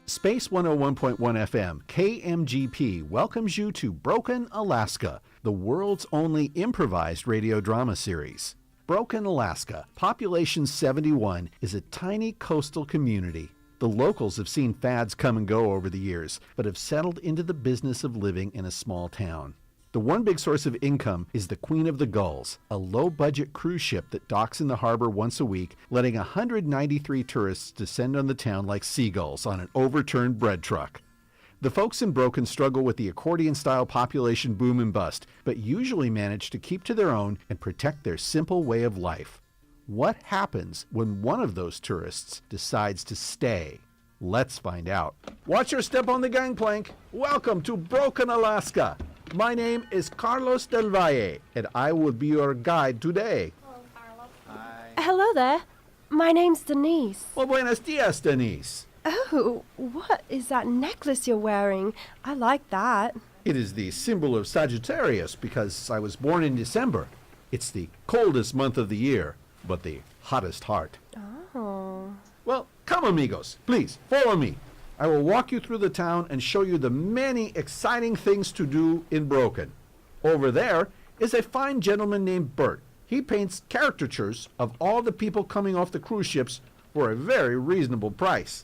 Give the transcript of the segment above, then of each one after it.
Space 101.1 FM, KMGP, welcomes you to Broken, Alaska, the world's only improvised radio drama series. Broken, Alaska, population 71, is a tiny coastal community. The locals have seen fads come and go over the years, but have settled into the business of living in a small town. The one big source of income is the Queen of the Gulls, a low-budget cruise ship that docks in the harbor once a week, letting 193 tourists descend on the town like seagulls on an overturned bread truck. The folks in Broken struggle with the accordion-style population boom and bust, but usually manage to keep to their own and protect their simple way of life. What happens when one of those tourists decides to stay? Let's find out. Watch your step on the gangplank. Welcome to Broken, Alaska. My name is Carlos del Valle, and I will be your guide today. Hello, Carlos. Hi. Hello there. My name's Denise. Well, buenos dias, Denise. Oh, what is that necklace you're wearing? I like that. It is the symbol of Sagittarius because I was born in December. It's the coldest month of the year, but the hottest heart. Oh. Well, come amigos, please, follow me. I will walk you through the town and show you the many exciting things to do in Broken. Over there is a fine gentleman named Bert. He paints caricatures of all the people coming off the cruise ships for a very reasonable price.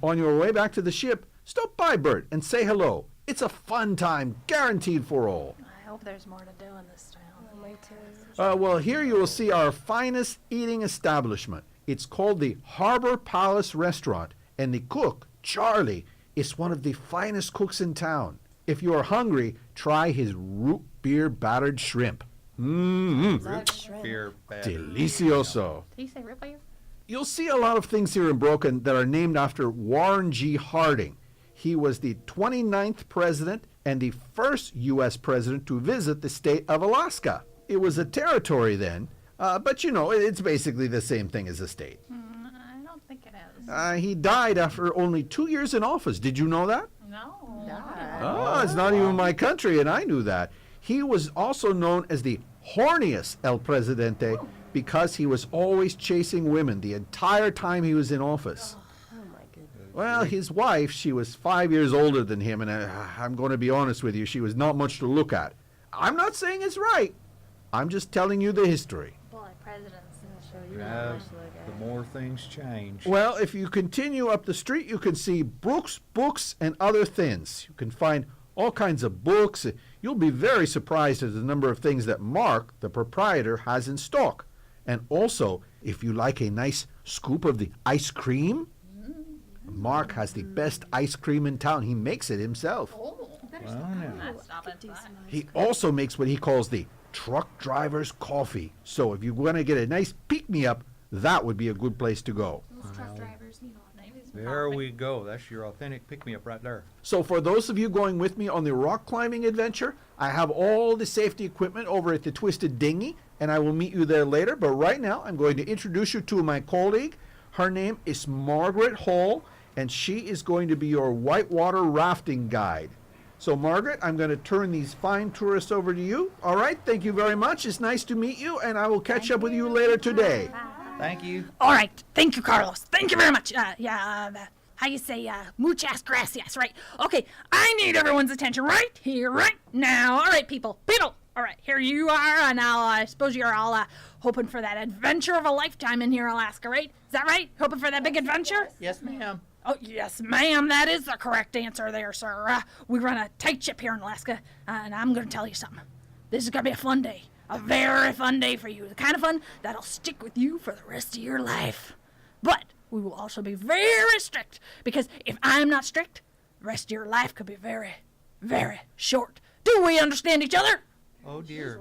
On your way back to the ship, stop by Bert and say hello. It's a fun time, guaranteed for all. I hope there's more to do in this town. Me too. Well, here you will see our finest eating establishment. It's called the Harbor Palace Restaurant, and the cook, Charlie, is one of the finest cooks in town. If you are hungry, try his root beer battered shrimp. Beer bad. Delicioso. Did he say root beer? You'll see a lot of things here in Broken that are named after Warren G. Harding. He was the 29th president and the first U.S. president to visit the state of Alaska. It was a territory then, but you know, it's basically the same thing as a state. I don't think it is. He died after only 2 years in office. Did you know that? No. Oh, it's not even my country, and I knew that. He was also known as the horniest El Presidente because he was always chasing women the entire time he was in office. Oh my goodness. Well, his wife, she was 5 years older than him, and I'm going to be honest with you, she was not much to look at. I'm not saying it's right. I'm just telling you the history. Boy, presidents. Yeah, the more things change. Well, if you continue up the street, you can see Brooks Books and Other Things. You can find all kinds of books. You'll be very surprised at the number of things that Mark, the proprietor, has in stock. And also, if you like a nice scoop of the ice cream, Mark has the best ice cream in town. He makes it himself. Oh, Well, now. stop it. He also makes what he calls the truck driver's coffee. So if you want to get a nice pick-me-up, that would be a good place to go. Those truck drivers, you know. There we go. That's your authentic pick-me-up right there. So for those of you going with me on the rock climbing adventure, I have all the safety equipment over at the Twisted Dinghy, and I will meet you there later. But right now, I'm going to introduce you to my colleague. Her name is Margaret Hall, and she is going to be your whitewater rafting guide. So Margaret, I'm going to turn these fine tourists over to you. All right, thank you very much. It's nice to meet you, and I will catch up with you later today. Thank you. All right. Thank you, Carlos. Thank you very much. How you say, muchas gracias, right? Okay, I need everyone's attention right here, right now. All right, people. All right, here you are, and I suppose you're all hoping for that adventure of a lifetime in here, Alaska, right? Is that right? Hoping for that big adventure? Yes, ma'am. Oh, yes, ma'am. That is the correct answer there, sir. We run a tight ship here in Alaska, and I'm going to tell you something. This is going to be a fun day. A very fun day for you. The kind of fun that'll stick with you for the rest of your life. But we will also be very strict, because if I'm not strict, the rest of your life could be very, very short. Do we understand each other? Oh, dear.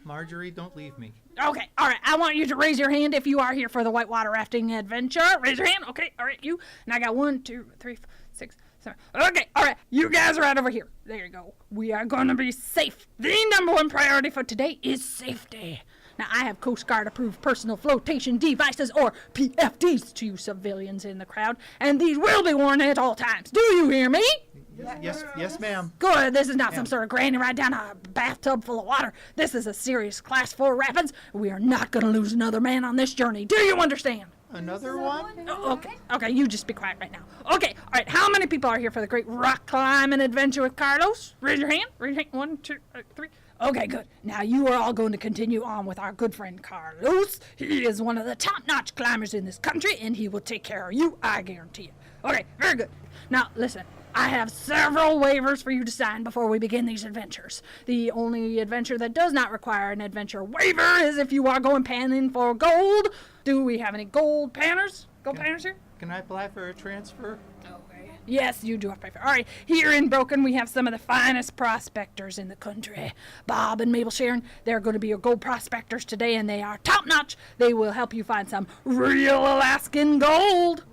Marjorie, don't leave me. Okay, all right. I want you to raise your hand if you are here for the whitewater rafting adventure. Raise your hand. Okay, all right, you. And I got 1, 2, 3, 4, 6, 7. Okay, all right. You guys are right over here. There you go. We are going to be safe. The number one priority for today is safety. Now, I have Coast Guard approved personal flotation devices, or PFDs, to you civilians in the crowd, and these will be worn at all times. Do you hear me? Yes, ma'am. Good. This is not some sort of granny ride down a bathtub full of water. This is a serious Class 4 rapids. We are not going to lose another man on this journey. Do you understand? Another one? Oh, okay, you just be quiet right now. Okay, all right, how many people are here for the great rock climbing adventure with Carlos? Raise your hand. 1, 2, 3. Okay, good. Now you are all going to continue on with our good friend Carlos. He is one of the top-notch climbers in this country, and he will take care of you, I guarantee it. Okay, very good. Now, listen. I have several waivers for you to sign before we begin these adventures. The only adventure that does not require an adventure waiver is if you are going panning for gold. Do we have any gold panners? Gold panners here? Can I apply for a transfer? Okay. Yes, you do have to pay for it. All right, here in Broken, we have some of the finest prospectors in the country. Bob and Mabel Sharon, they're going to be your gold prospectors today, and they are top-notch. They will help you find some real Alaskan gold.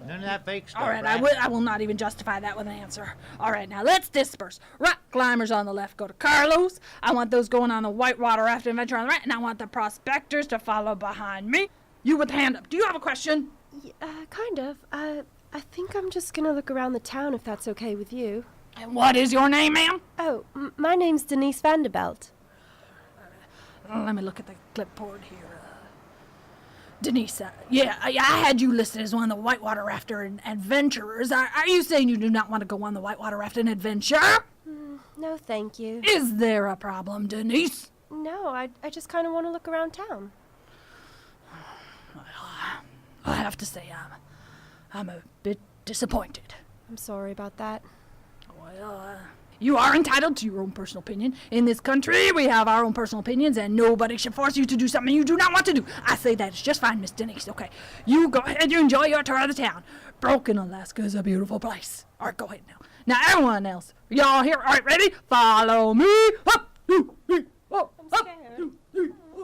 None of that fake stuff. All right, I will not even justify that with an answer. All right, now let's disperse. Rock climbers on the left go to Carlos. I want those going on the whitewater raft adventure on the right, and I want the prospectors to follow behind me. You with the hand up. Do you have a question? Kind of. I think I'm just gonna look around the town if that's okay with you. And what is your name, ma'am? Oh, my name's Denise Vanderbilt. Let me look at the clipboard here. Denise, I had you listed as one of the whitewater rafter adventurers. Are you saying you do not want to go on the whitewater rafting adventure? No, thank you. Is there a problem, Denise? No, I just kind of want to look around town. I have to say, I'm a bit disappointed. I'm sorry about that. Well, you are entitled to your own personal opinion. In this country, we have our own personal opinions, and nobody should force you to do something you do not want to do. I say that it's just fine, Miss Denise, okay? You go ahead, you enjoy your tour of the town. Broken, Alaska is a beautiful place. All right, go ahead now. Now, everyone else, y'all here? All right, ready? Follow me. Up, up,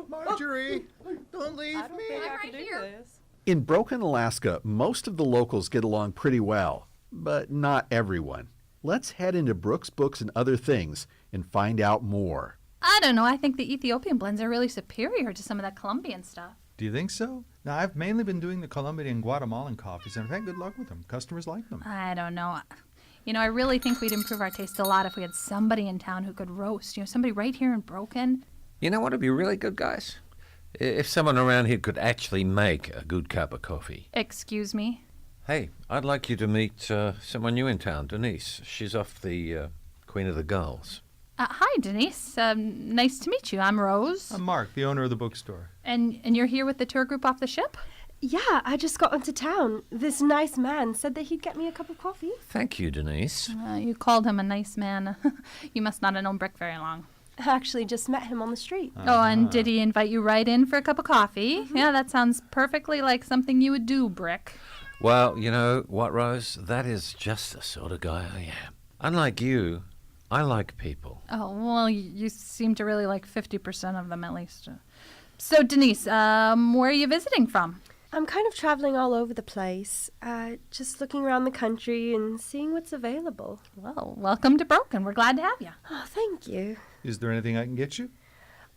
Marjorie, don't leave me. I'm right here. In Broken, Alaska, most of the locals get along pretty well, but not everyone. Let's head into Brooks Books and Other Things and find out more. I don't know. I think the Ethiopian blends are really superior to some of that Colombian stuff. Do you think so? Now, I've mainly been doing the Colombian and Guatemalan coffees, and I've had good luck with them. Customers like them. I don't know. You know, I really think we'd improve our taste a lot if we had somebody in town who could roast. You know, somebody right here in Broken. You know what would be really good, guys? If someone around here could actually make a good cup of coffee. Excuse me? Hey, I'd like you to meet someone new in town, Denise. She's off the Queen of the Gulls. Hi, Denise. Nice to meet you. I'm Rose. I'm Mark, the owner of the bookstore. And you're here with the tour group off the ship? Yeah, I just got onto town. This nice man said that he'd get me a cup of coffee. Thank you, Denise. You called him a nice man. You must not have known Brick very long. I actually just met him on the street. Oh, and did he invite you right in for a cup of coffee? Mm-hmm. Yeah, that sounds perfectly like something you would do, Brick. Well, you know what, Rose? That is just the sort of guy I am. Unlike you, I like people. Oh, well, you seem to really like 50% of them at least. So, Denise, where are you visiting from? I'm kind of traveling all over the place, just looking around the country and seeing what's available. Well, welcome to Broken. We're glad to have you. Oh, thank you. Is there anything I can get you?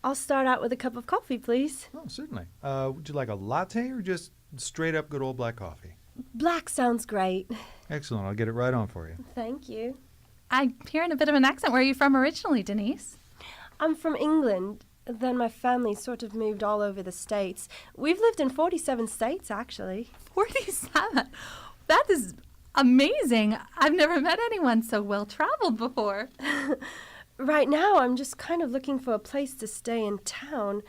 I'll start out with a cup of coffee, please. Oh, certainly. Would you like a latte or just straight up good old black coffee? Black sounds great. Excellent. I'll get it right on for you. Thank you. I'm hearing a bit of an accent. Where are you from originally, Denise? I'm from England. Then my family sort of moved all over the States. We've lived in 47 states, actually. 47? That is amazing. I've never met anyone so well-traveled before. Right now, I'm just kind of looking for a place to stay in town.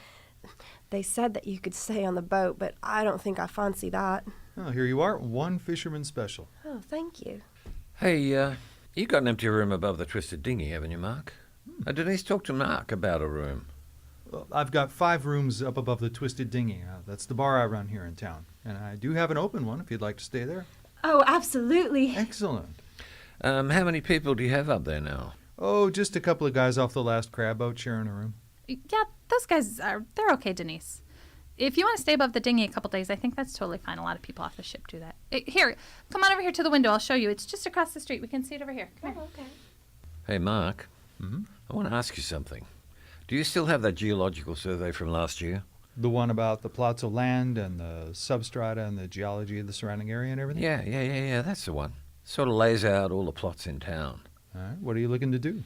They said that you could stay on the boat, but I don't think I fancy that. Oh, here you are. One fisherman special. Oh, thank you. Hey, you got an empty room above the Twisted Dinghy, haven't you, Mark? Denise, talk to Mark about a room. Well, I've got 5 rooms up above the Twisted Dinghy. That's the bar I run here in town. And I do have an open one if you'd like to stay there. Oh, absolutely. Excellent. How many people do you have up there now? Oh, just a couple of guys off the last crab boat sharing a room. Yeah, those guys they're okay, Denise. If you want to stay above the dinghy a couple days, I think that's totally fine. A lot of people off the ship do that. Here, come on over here to the window. I'll show you. It's just across the street. We can see it over here. Come here. Okay. Hey, Mark. Mm-hmm. I want to ask you something. Do you still have that geological survey from last year? The one about the plots of land and the substrata and the geology of the surrounding area and everything? Yeah, that's the one. Sort of lays out all the plots in town. All right. What are you looking to do?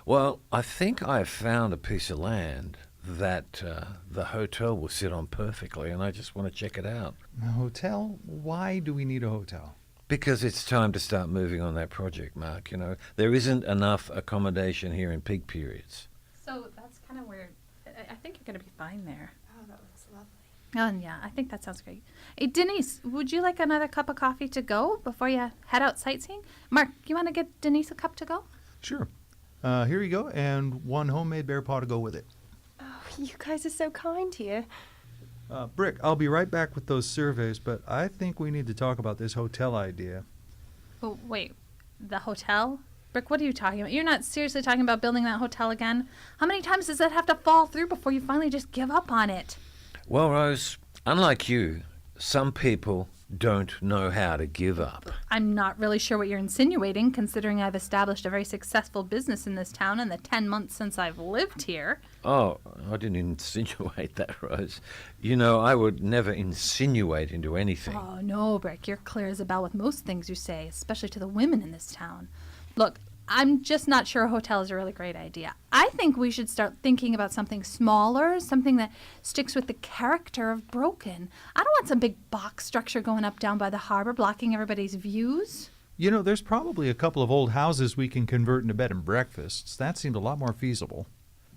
Well, I think I've found a piece of land that the hotel will sit on perfectly, and I just want to check it out. A hotel? Why do we need a hotel? Because it's time to start moving on that project, Mark. You know, there isn't enough accommodation here in peak periods. So that's kind of weird. I think you're going to be fine there. Oh, that looks lovely. Oh, and yeah, I think that sounds great. Hey, Denise, would you like another cup of coffee to go before you head out sightseeing? Mark, you want to get Denise a cup to go? Sure. Here you go, and one homemade bear paw to go with it. Oh, you guys are so kind here. Brick, I'll be right back with those surveys, but I think we need to talk about this hotel idea. Oh, wait, the hotel? Brick, what are you talking about? You're not seriously talking about building that hotel again? How many times does that have to fall through before you finally just give up on it? Well, Rose, unlike you, some people don't know how to give up. I'm not really sure what you're insinuating, considering I've established a very successful business in this town in the 10 months since I've lived here. Oh, I didn't insinuate that, Rose. You know, I would never insinuate into anything. Oh, no, Brick, you're clear as a bell with most things you say, especially to the women in this town. Look, I'm just not sure a hotel is a really great idea. I think we should start thinking about something smaller, something that sticks with the character of Broken. I don't want some big box structure going up down by the harbor blocking everybody's views. You know, there's probably a couple of old houses we can convert into bed and breakfasts. That seemed a lot more feasible.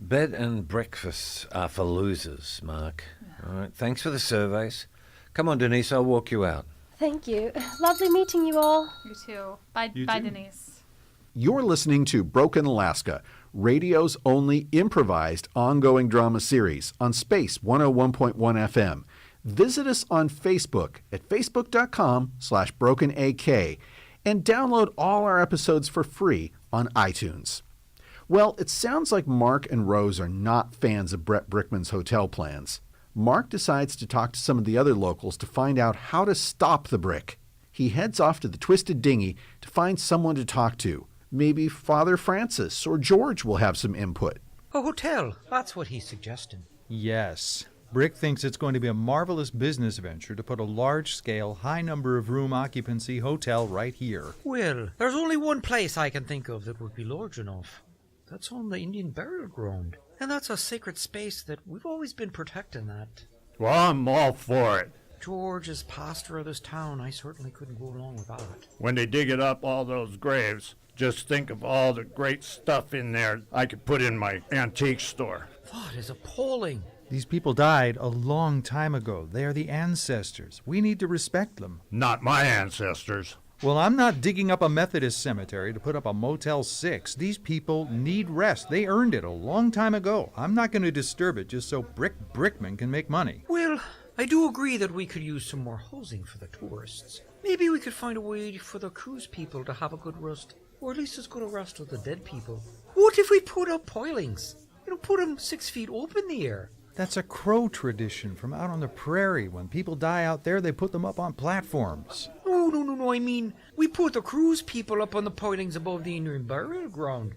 Bed and breakfasts are for losers, Mark. All right, thanks for the surveys. Come on, Denise, I'll walk you out. Thank you. Lovely meeting you all. You too. Bye, You bye, too. Denise. You're listening to Broken Alaska, radio's only improvised ongoing drama series on Space 101.1 FM. Visit us on Facebook at facebook.com/brokenak and download all our episodes for free on iTunes. Well, it sounds like Mark and Rose are not fans of Brett Brickman's hotel plans. Mark decides to talk to some of the other locals to find out how to stop the brick. He heads off to the Twisted Dinghy to find someone to talk to. Maybe Father Francis or George will have some input. A hotel, that's what he's suggesting. Yes. Brick thinks it's going to be a marvelous business venture to put a large-scale, high number of room occupancy hotel right here. Well, there's only one place I can think of that would be large enough. That's on the Indian burial ground. And that's a sacred space that we've always been protecting that. Well, I'm all for it. George, as pastor of this town, I certainly couldn't go along with that. When they dig it up, all those graves, just think of all the great stuff in there I could put in my antique store. That is appalling. These people died a long time ago. They are the ancestors. We need to respect them. Not my ancestors. Well, I'm not digging up a Methodist cemetery to put up a Motel 6. These people need rest. They earned it a long time ago. I'm not going to disturb it just so Brickman can make money. Well, I do agree that we could use some more housing for the tourists. Maybe we could find a way for the cruise people to have a good rest. Or at least as good a rest as the dead people. What if we put up pilings? You know, put them 6 feet up in the air. That's a Crow tradition from out on the prairie. When people die out there, they put them up on platforms. Oh, no, I mean, we put the cruise people up on the pilings above the Indian burial ground.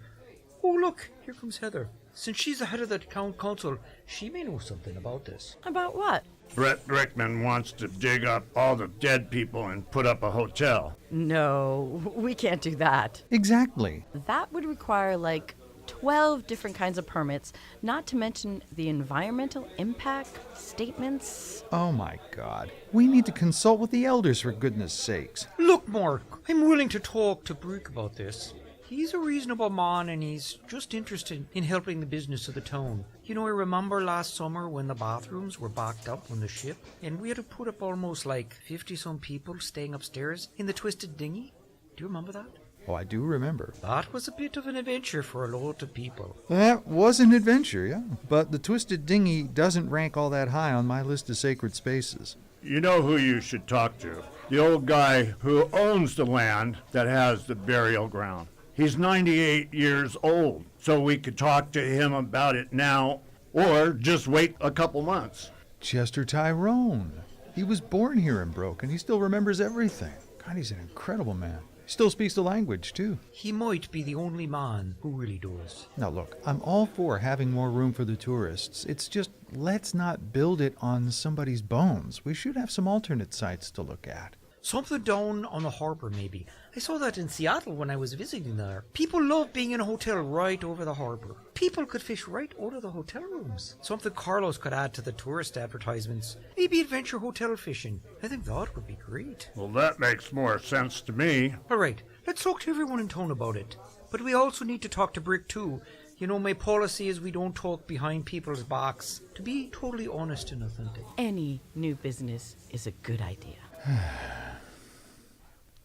Oh, look, here comes Heather. Since she's the head of the town council, she may know something about this. About what? Brett Brickman wants to dig up all the dead people and put up a hotel. No, we can't do that. Exactly. That would require like 12 different kinds of permits, not to mention the environmental impact statements. Oh my God. We need to consult with the elders, for goodness sakes. Look, Mark, I'm willing to talk to Brick about this. He's a reasonable man and he's just interested in helping the business of the town. You know, I remember last summer when the bathrooms were backed up on the ship and we had to put up almost like 50-some people staying upstairs in the Twisted Dinghy. Do you remember that? Oh, I do remember. That was a bit of an adventure for a lot of people. That was an adventure, yeah. But the Twisted Dinghy doesn't rank all that high on my list of sacred spaces. You know who you should talk to. The old guy who owns the land that has the burial ground. He's 98 years old, so we could talk to him about it now or just wait a couple months. Chester Tyrone. He was born here in Broken. He still remembers everything. God, he's an incredible man. He still speaks the language, too. He might be the only man who really does. Now, look, I'm all for having more room for the tourists. It's just, let's not build it on somebody's bones. We should have some alternate sites to look at. Something down on the harbour, maybe. I saw that in Seattle when I was visiting there. People love being in a hotel right over the harbour. People could fish right out of the hotel rooms. Something Carlos could add to the tourist advertisements. Maybe adventure hotel fishing. I think that would be great. Well, that makes more sense to me. All right, let's talk to everyone in town about it. But we also need to talk to Brick too. You know, my policy is we don't talk behind people's backs. To be totally honest and authentic. Any new business is a good idea.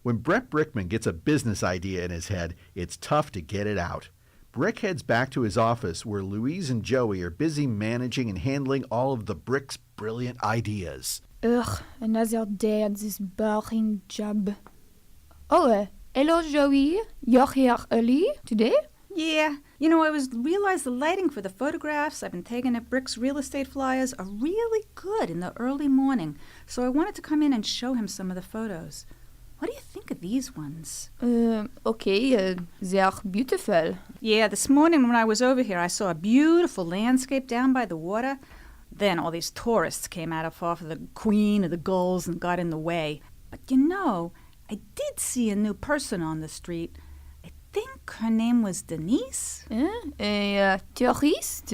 When Brett Brickman gets a business idea in his head, it's tough to get it out. Brick heads back to his office where Louise and Joey are busy managing and handling all of the Brick's brilliant ideas. Ugh, another day at this boring job. Oh, hello Joey. You're here early today? Yeah. You know, I realized the lighting for the photographs I've been taking at Brick's real estate flyers are really good in the early morning, so I wanted to come in and show him some of the photos. What do you think of these ones? Okay, they're beautiful. Yeah, this morning when I was over here, I saw a beautiful landscape down by the water. Then all these tourists came out off of the Queen of the Gulls and got in the way. But you know, I did see a new person on the street. I think her name was Denise. A tourist?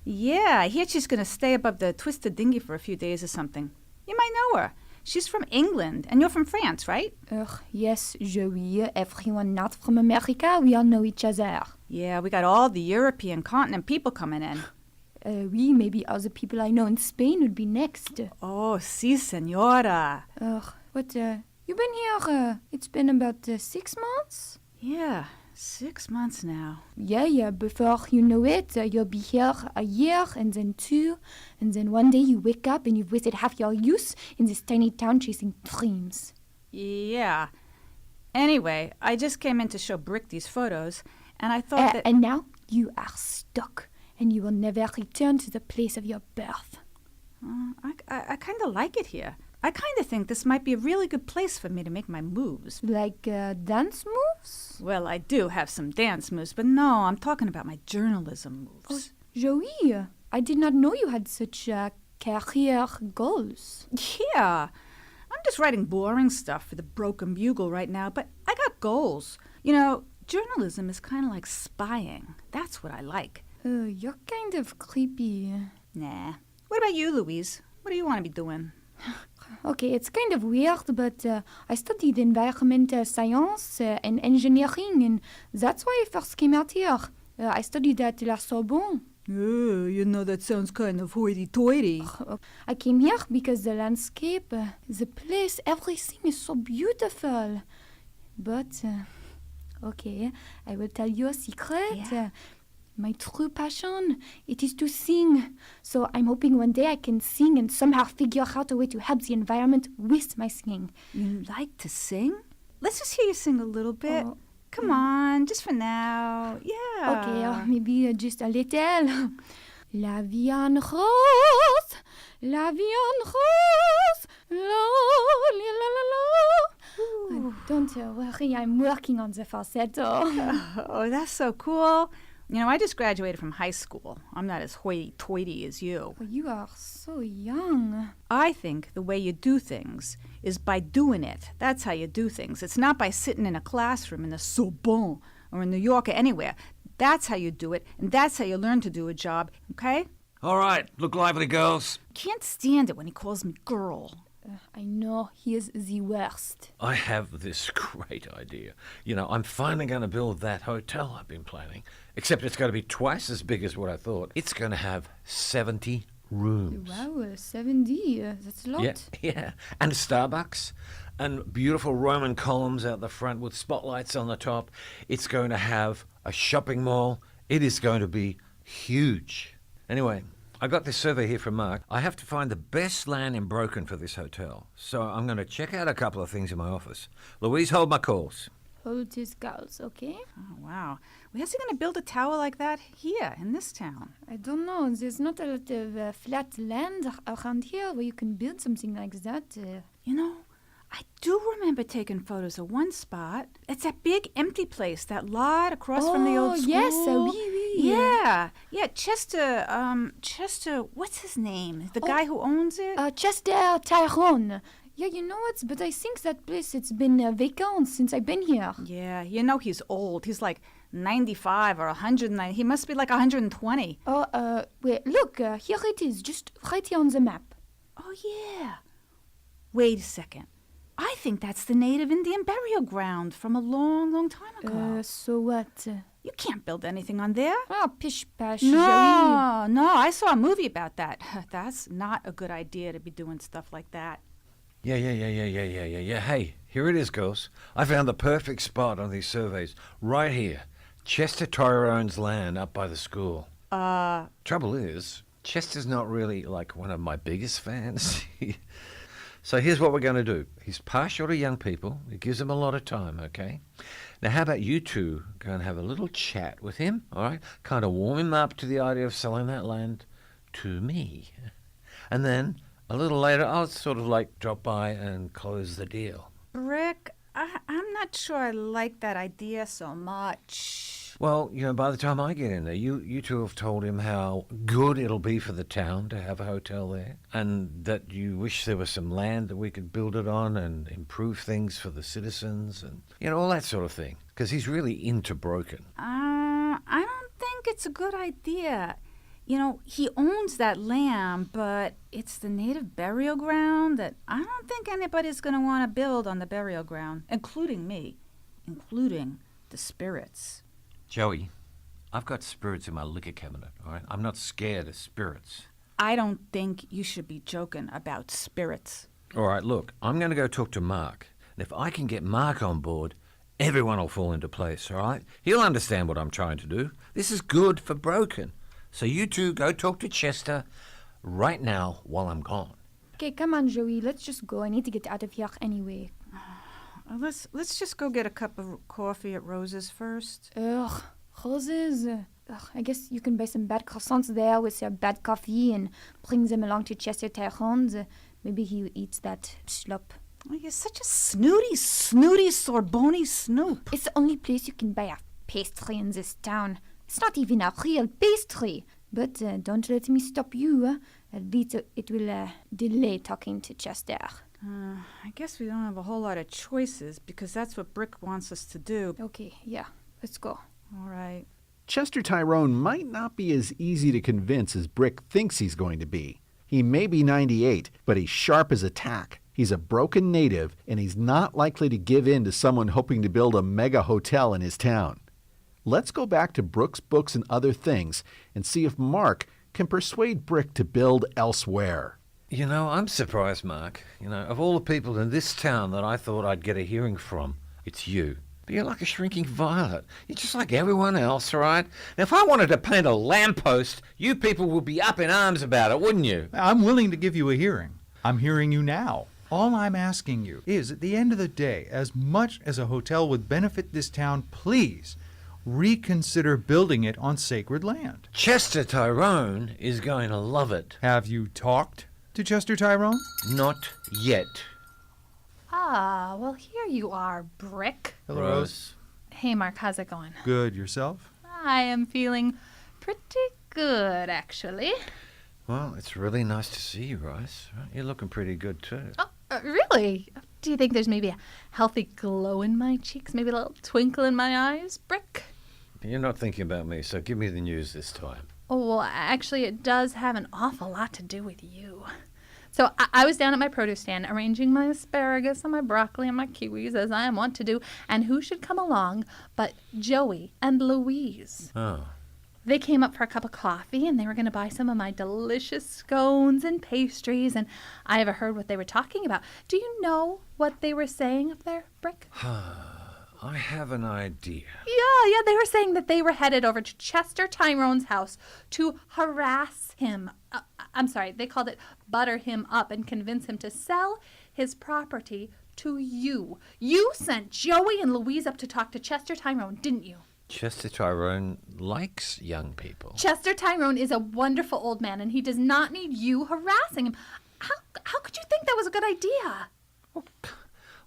Yeah, I hear she's going to stay above the Twisted Dinghy for a few days or something. You might know her. She's from England, and you're from France, right? Yes, Joey. Everyone not from America, we all know each other. Yeah, we got all the European continent people coming in. Oui, maybe other people I know in Spain would be next. Oh, si, senora. What, you been here, it's been about 6 months? Yeah, 6 months now. Yeah, before you know it, you'll be here a year, and then 2, and then one day you wake up and you've wasted half your youth in this tiny town chasing dreams. Yeah. Anyway, I just came in to show Brick these photos, and I thought that... And now you are stuck, and you will never return to the place of your birth. I kind of like it here. I kind of think this might be a really good place for me to make my moves. Like dance moves? Well, I do have some dance moves, but no, I'm talking about my journalism moves. Oh, Joey, I did not know you had such career goals. Yeah, I'm just writing boring stuff for the Broken Bugle right now, but I got goals. You know, journalism is kind of like spying. That's what I like. You're kind of creepy. Nah. What about you, Louise? What do you want to be doing? Okay, it's kind of weird, but I studied environmental science and engineering, and that's why I first came out here. I studied at La Sorbonne. Oh, you know, that sounds kind of hoity-toity. I came here because the landscape, the place, everything is so beautiful. But, okay, I will tell you a secret. Yeah. My true passion, it is to sing. So I'm hoping one day I can sing and somehow figure out a way to help the environment with my singing. You like to sing? Let's just hear you sing a little bit. Come on, just for now. Yeah. Okay, maybe just a little. La vie en rose, la vie en rose, la la la la la. Don't worry, I'm working on the falsetto. Oh, that's so cool. You know, I just graduated from high school. I'm not as hoity-toity as you. Oh, you are so young. I think the way you do things is by doing it. That's how you do things. It's not by sitting in a classroom in the Sorbonne or in New York or anywhere. That's how you do it, and that's how you learn to do a job, okay? All right, look lively, girls. Can't stand it when he calls me girl. I know, he is the worst. I have this great idea. You know, I'm finally going to build that hotel I've been planning. Except it's going to be twice as big as what I thought. It's going to have 70 rooms. Wow, 70, that's a lot. Yeah. And a Starbucks. And beautiful Roman columns out the front with spotlights on the top. It's going to have a shopping mall. It is going to be huge. Anyway, I got this survey here from Mark. I have to find the best land in Broken for this hotel. So I'm going to check out a couple of things in my office. Louise, hold my calls. Hold his calls, okay? Oh, wow. Where's he going to build a tower like that here in this town? I don't know. There's not a lot of flat land around here where you can build something like that. You know, I do remember taking photos of one spot. It's that big empty place, that lot across from the old school. Yes, oui. Yeah, Chester, what's his name? The guy who owns it? Chester Tyrone. Yeah, you know what? But I think that place, it's been vacant since I've been here. Yeah, you know he's old. He's like 95 or 109. He must be like 120. Oh, wait, look, here it is, just right here on the map. Oh, yeah. Wait a second. I think that's the native Indian burial ground from a long, long time ago. So what? You can't build anything on there. Oh, pish-pash, Joey. No, I saw a movie about that. That's not a good idea to be doing stuff like that. Yeah. Hey, here it is, girls. I found the perfect spot on these surveys. Right here. Chester Tyrone's land up by the school. Trouble is, Chester's not really, like, one of my biggest fans. So here's what we're going to do. He's partial to young people. It gives him a lot of time, okay? Now, how about you two go and have a little chat with him, all right? Kind of warm him up to the idea of selling that land to me. And then, a little later, I'll sort of, like, drop by and close the deal. Rick, I'm not sure I like that idea so much. Well, by the time I get in there, you two have told him how good it'll be for the town to have a hotel there, and that you wish there was some land that we could build it on and improve things for the citizens and, all that sort of thing. Because he's really into Broken. I don't think it's a good idea. He owns that land, but it's the native burial ground that I don't think anybody's going to want to build on the burial ground, including me, including the spirits. Joey, I've got spirits in my liquor cabinet, all right? I'm not scared of spirits. I don't think you should be joking about spirits. All right, look, I'm going to go talk to Mark. And if I can get Mark on board, everyone will fall into place, all right? He'll understand what I'm trying to do. This is good for Broken. So you two go talk to Chester right now while I'm gone. Okay, come on, Joey. Let's just go. I need to get out of here anyway. Let's just go get a cup of coffee at Rose's first. Ugh, Rose's. I guess you can buy some bad croissants there with your bad coffee and bring them along to Chester Tyrone's. Maybe he eats that slop. Oh, you're such a snooty, Sorbonne snoop. It's the only place you can buy a pastry in this town. It's not even a real pastry. But don't let me stop you. At least it will delay talking to Chester. I guess we don't have a whole lot of choices because that's what Brick wants us to do. Okay, yeah, let's go. All right. Chester Tyrone might not be as easy to convince as Brick thinks he's going to be. He may be 98, but he's sharp as a tack. He's a Broken native, and he's not likely to give in to someone hoping to build a mega hotel in his town. Let's go back to Brooks Books and Other Things and see if Mark can persuade Brick to build elsewhere. I'm surprised, Mark. Of all the people in this town that I thought I'd get a hearing from, it's you. But you're like a shrinking violet. You're just like everyone else, all right? Now, if I wanted to paint a lamppost, you people would be up in arms about it, wouldn't you? I'm willing to give you a hearing. I'm hearing you now. All I'm asking you is, at the end of the day, as much as a hotel would benefit this town, please reconsider building it on sacred land. Chester Tyrone is going to love it. Have you talked to Chester Tyrone? Not yet. Ah, well, here you are, Brick. Hello, Rose. Hey, Mark, how's it going? Good. Yourself? I am feeling pretty good, actually. Well, it's really nice to see you, Rose. You're looking pretty good, too. Oh, really? Do you think there's maybe a healthy glow in my cheeks? Maybe a little twinkle in my eyes, Brick? You're not thinking about me, so give me the news this time. Oh, well, actually, it does have an awful lot to do with you. So I was down at my produce stand arranging my asparagus and my broccoli and my kiwis, as I am wont to do, and who should come along but Joey and Louise. Oh. They came up for a cup of coffee, and they were going to buy some of my delicious scones and pastries, and I overheard what they were talking about. Do you know what they were saying up there, Brick? I have an idea. Yeah, they were saying that they were headed over to Chester Tyrone's house to harass him. I'm sorry, they called it butter him up and convince him to sell his property to you. You sent Joey and Louise up to talk to Chester Tyrone, didn't you? Chester Tyrone likes young people. Chester Tyrone is a wonderful old man, and he does not need you harassing him. How could you think that was a good idea?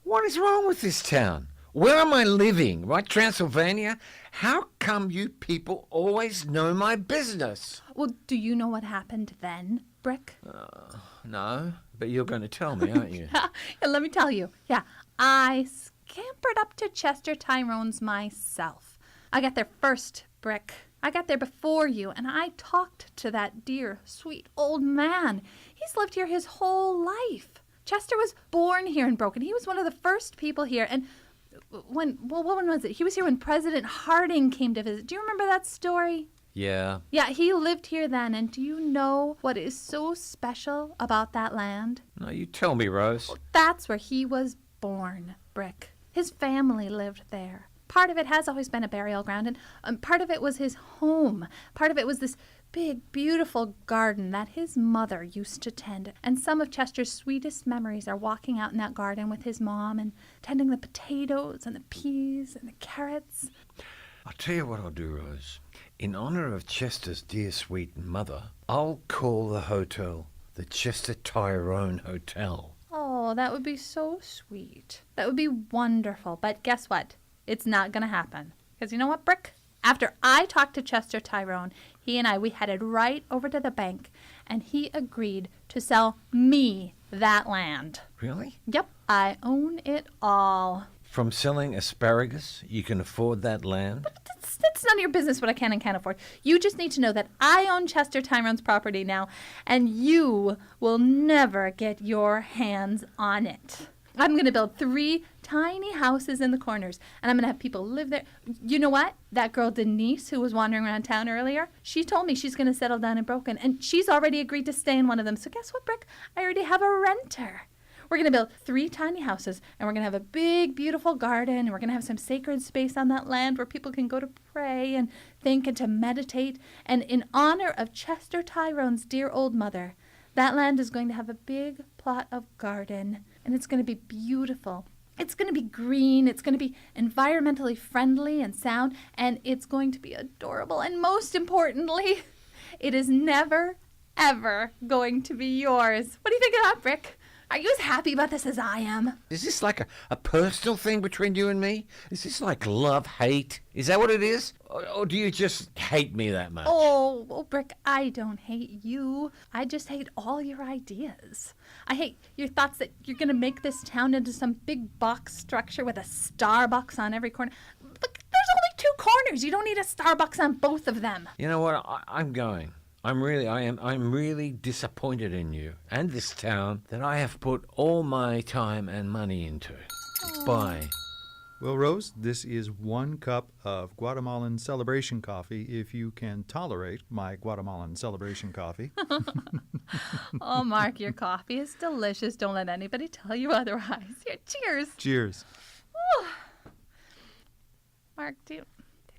What is wrong with this town? Where am I living, right? Transylvania? How come you people always know my business? Well, do you know what happened then, Brick? No, but you're going to tell me, aren't you? Yeah, let me tell you. Yeah, I scampered up to Chester Tyrone's myself. I got there first, Brick. I got there before you, and I talked to that dear, sweet old man. He's lived here his whole life. Chester was born here in Broken. He was one of the first people here, and when was it? He was here when President Harding came to visit. Do you remember that story? Yeah. Yeah, he lived here then, and do you know what is so special about that land? No, you tell me, Rose. That's where he was born, Brick. His family lived there. Part of it has always been a burial ground, and part of it was his home. Part of it was this big, beautiful garden that his mother used to tend. And some of Chester's sweetest memories are walking out in that garden with his mom and tending the potatoes and the peas and the carrots. I'll tell you what I'll do, Rose. In honor of Chester's dear sweet mother, I'll call the hotel the Chester Tyrone Hotel. Oh, that would be so sweet. That would be wonderful. But guess what? It's not going to happen. Because you know what, Brick? After I talked to Chester Tyrone, he and we headed right over to the bank, and he agreed to sell me that land. Really? Yep, I own it all. From selling asparagus, you can afford that land? That's none of your business what I can and can't afford. You just need to know that I own Chester Tyrone's property now, and you will never get your hands on it. I'm going to build 3 tiny houses in the corners, and I'm going to have people live there. You know what? That girl Denise, who was wandering around town earlier, she told me she's going to settle down in Broken, and she's already agreed to stay in one of them. So guess what, Brick? I already have a renter. We're going to build 3 tiny houses, and we're going to have a big, beautiful garden, and we're going to have some sacred space on that land where people can go to pray and think and to meditate. And in honor of Chester Tyrone's dear old mother, that land is going to have a big plot of garden, and it's going to be beautiful. It's going to be green. It's going to be environmentally friendly and sound, and it's going to be adorable. And most importantly, it is never, ever going to be yours. What do you think of that, Brick? Are you as happy about this as I am? Is this like a personal thing between you and me? Is this like love-hate? Is that what it is? Or do you just hate me that much? Oh, Brick, I don't hate you. I just hate all your ideas. I hate your thoughts that you're going to make this town into some big box structure with a Starbucks on every corner. Look, there's only 2 corners. You don't need a Starbucks on both of them. You know what? I'm going. I'm really disappointed in you and this town that I have put all my time and money into. Bye. Well, Rose, this is 1 cup of Guatemalan celebration coffee, if you can tolerate my Guatemalan celebration coffee. Oh, Mark, your coffee is delicious. Don't let anybody tell you otherwise. Here, cheers. Cheers. Mark, do you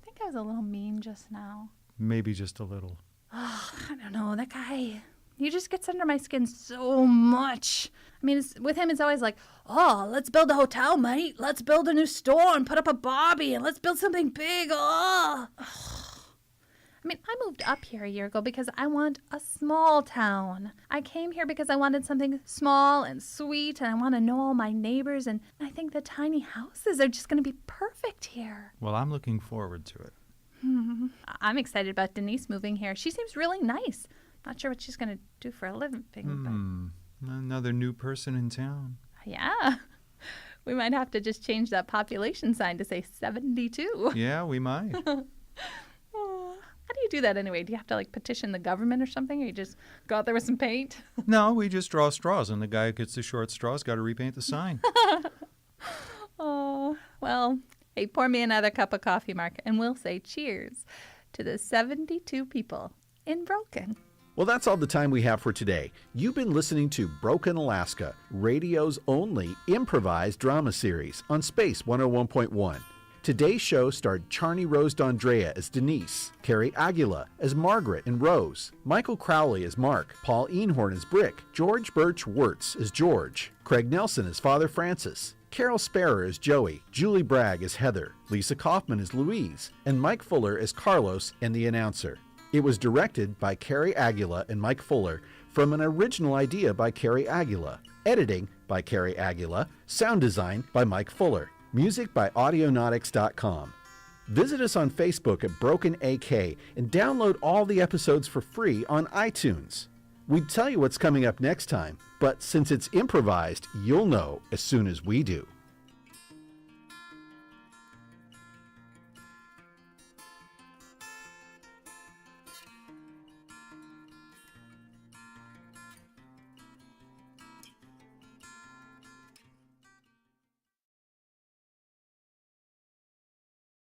think I was a little mean just now? Maybe just a little. Oh, I don't know. That guy, he just gets under my skin so much. I mean, with him, it's always like, oh, let's build a hotel, mate. Let's build a new store and put up a Bobby, and let's build something big. Oh. I mean, I moved up here a year ago because I want a small town. I came here because I wanted something small and sweet, and I want to know all my neighbors, and I think the tiny houses are just going to be perfect here. Well, I'm looking forward to it. I'm excited about Denise moving here. She seems really nice. Not sure what she's going to do for a living. Another new person in town. Yeah. We might have to just change that population sign to say 72. Yeah, we might. How do you do that anyway? Do you have to petition the government or something? Or you just go out there with some paint? No, we just draw straws, and the guy who gets the short straws got to repaint the sign. Oh, well, hey, pour me another cup of coffee, Mark, and we'll say cheers to the 72 people in Broken. Well, that's all the time we have for today. You've been listening to Broken Alaska, radio's only improvised drama series on Space 101.1. Today's show starred Charney Rose D'Andrea as Denise, Kari Aguila as Margaret and Rose, Michael Crowley as Mark, Paul Einhorn as Brick, George Birch Wirtz as George, Craig Nelson as Father Francis, Carol Sparrow as Joey, Julie Bragg as Heather, Lisa Kaufman as Louise, and Mike Fuller as Carlos and the announcer. It was directed by Kari Aguila and Mike Fuller from an original idea by Kari Aguila. Editing by Kari Aguila. Sound design by Mike Fuller. Music by Audionautics.com. Visit us on Facebook at Broken AK and download all the episodes for free on iTunes. We'd tell you what's coming up next time, but since it's improvised, you'll know as soon as we do.